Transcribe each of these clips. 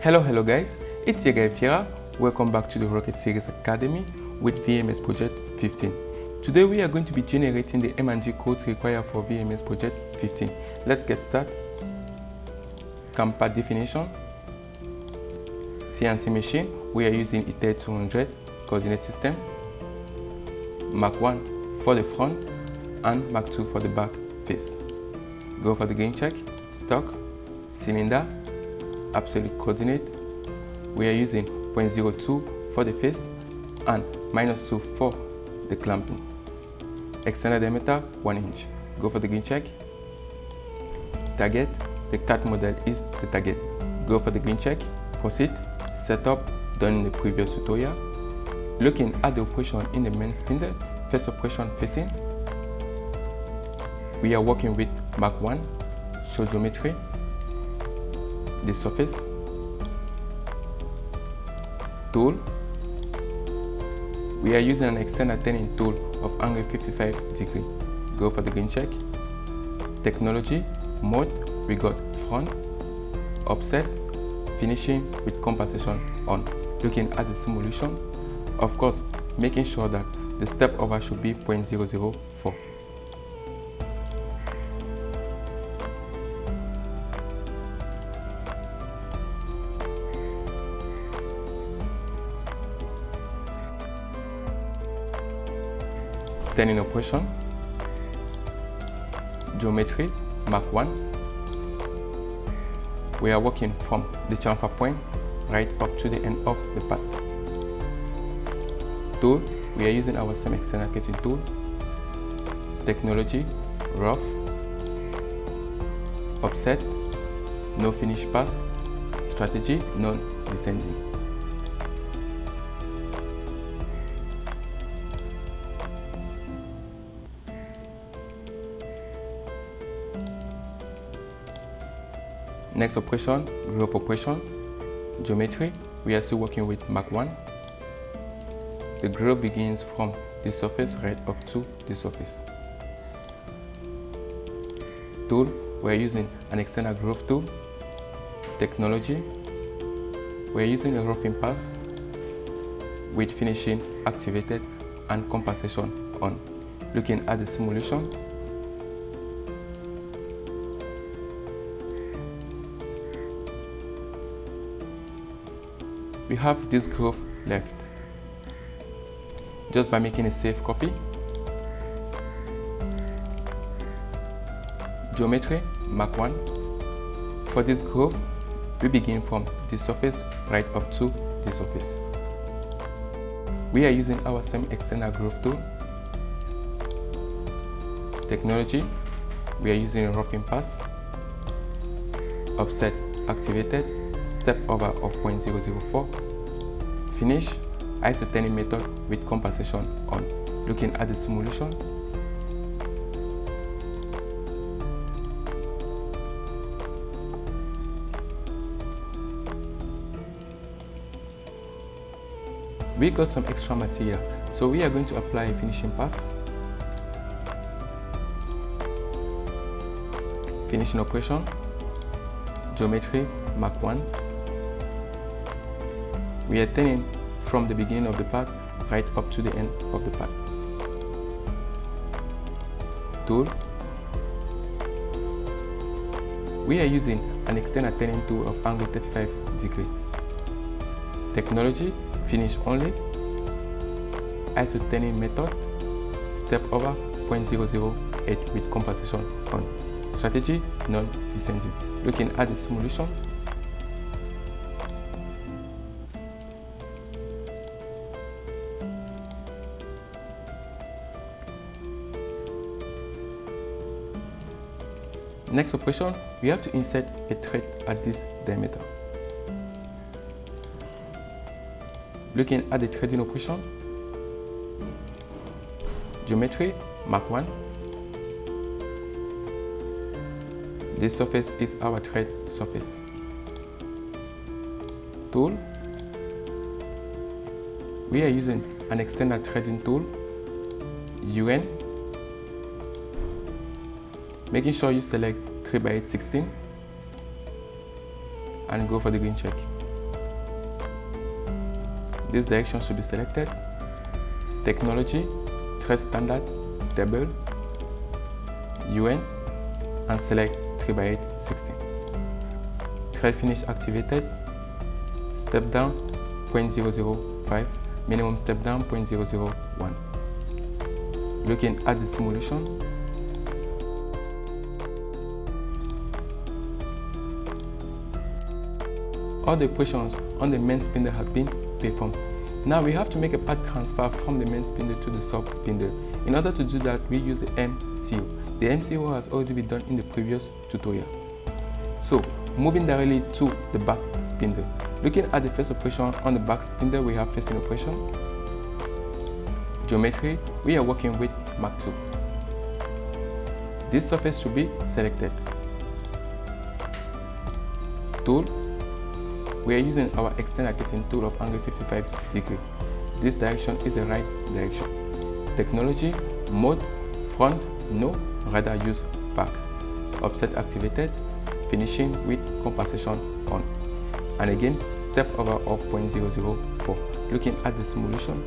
Hello guys, it's your guy Fiera. Welcome back to the Rocket Series Academy with VMS Project 15. Today we are going to be generating the M&G codes required for VMS Project 15. Let's get started. CAM part definition. CNC machine, we are using a TITAN-91L coordinate system. Mark 1 for the front and Mark 2 for the back face. Go for the gain check, stock, cylinder, absolute coordinate. We are using 0.02 for the face and -2 for the clamping. External diameter 1 inch. Go for the green check. Target, the cat model is the target. Go for the green check. Proceed. Setup done in the previous tutorial. Looking at the operation in the main spindle, first operation facing. We are working with Mark 1, show geometry, the surface, tool. We are using an external turning tool of angle 55 degree. Go for the green check. Technology, mode, we got front, offset, finishing with compensation on. Looking at the simulation, of course, making sure that the step over should be 0.004. Turning operation, geometry, Mark 1. We are working from the chamfer point right up to the end of the part. Tool, we are using our same external cutting tool. Technology, rough, offset, no finish pass, strategy, non-descending. Next operation, group operation, geometry. We are still working with Mark 1. The groove begins from the surface right up to the surface. Tool, we are using an external groove tool. Technology, we are using a roughing pass with finishing activated and compensation on. Looking at the simulation, we have this groove left. Just by making a safe copy. Geometry, Mark 1. For this groove, we begin from the surface right up to the surface. We are using our same external groove tool. Technology, we are using a roughing pass. Offset activated, step over of 0.004. Finish, isotonic method with compensation on. Looking at the simulation, we got some extra material, so we are going to apply a finishing pass. Finishing operation, geometry, Mark 1. We are turning from the beginning of the part right up to the end of the part. Tool, we are using an external turning tool of angle 35 degree. Technology, finish only. Isoturning method, step over 0.008 with compensation on. Strategy, non-descending. Looking at the simulation, next operation, we have to insert a thread at this diameter. Looking at the threading operation, geometry, Mark 1. This surface is our thread surface. Tool, we are using an external threading tool, UN. Making sure you select 3x8 16 and go for the green check. this direction should be selected. Technology, thread standard, table, UN, and select 3x8 16. Thread finish activated. Step down 0.005, minimum step down 0.001. Looking at the simulation, all the operations on the main spindle has been performed. Now we have to make a path transfer from the main spindle to the sub spindle. In order to do that, we use the MCO. The MCO has already been done in the previous tutorial. So moving directly to the back spindle. Looking at the first operation on the back spindle, we have facing operation. Geometry, we are working with Mark II. This surface should be selected. Tool, we are using our external cutting tool of angle 55 degrees. This direction is the right direction. Technology, mode, front, no, radar use back. Offset activated, finishing with compensation on. And again, step over of 0.004. Looking at the simulation,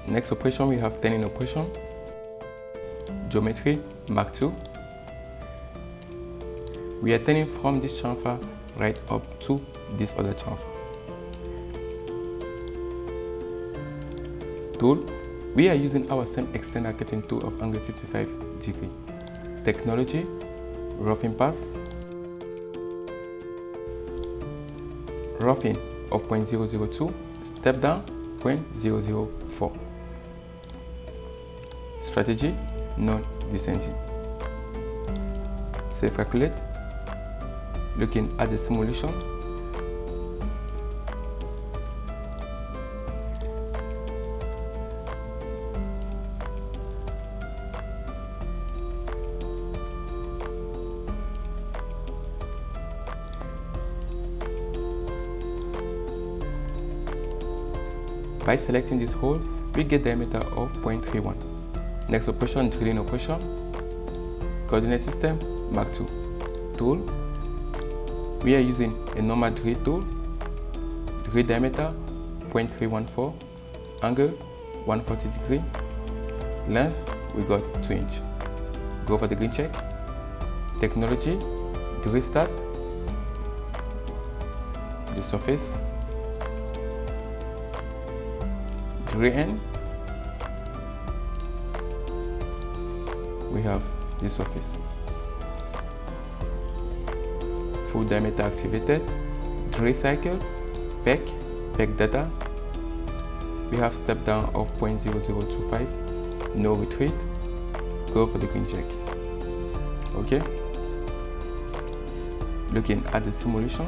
next operation we have turning operation. Geometry, Mark II. We are turning from this chamfer right up to this other chamfer. Tool, we are using our same external cutting tool of angle 55 degree. Technology, roughing pass. Roughing of 0.002, step down 0.004. Strategy, non-descending. Save calculate. Looking at the simulation, by selecting this hole, we get diameter of 0.31. Next operation, drilling operation. Coordinate system, Mark II. Tool, we are using a normal drill tool. Drill diameter 0.314, angle 140 degree, length we got 2 inch. Go for the green check. Technology, drill start, the surface, drill end, we have the surface. Full diameter activated, drill cycle, peg data. We have step down of 0.0025, no retreat. Go for the green check. Okay. Looking at the simulation,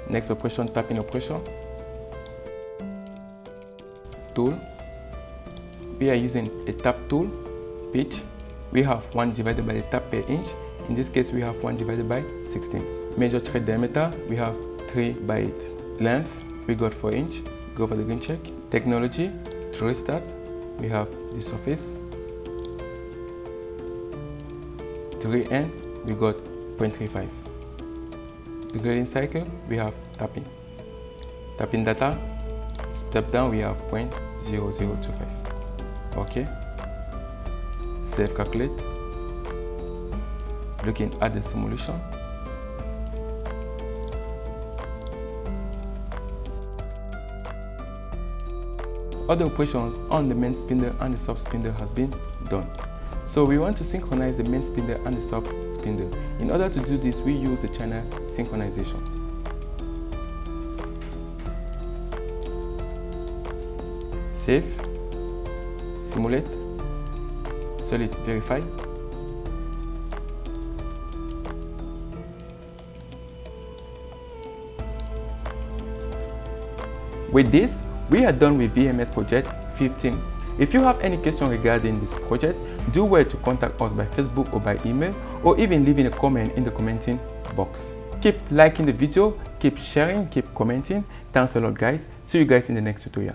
next operation, tapping operation. Tool, we are using a tap tool. Pitch, we have 1 divided by the tap per inch. In this case, we have 1 divided by 16. Measure thread diameter, we have 3 by 8. Length, we got 4 inch. Go for the green check. Technology, drill start, we have the surface. Drill end, we got 0.35. The grading cycle, we have tapping. Tapping data, step down, we have 0.0025. Okay. Save calculate. Looking at the simulation. All the operations on the main spindle and the sub spindle has been done. So we want to synchronize the main spindle and the sub spindle. In order to do this, we use the channel synchronization. Save, simulate, solid verify. With this, we are done with VMS project 15. If you have any question regarding this project, do well to contact us by Facebook or by email, or even leaving a comment in the commenting box. Keep liking the video, keep sharing, keep commenting. Thanks a lot guys. See you guys in the next tutorial.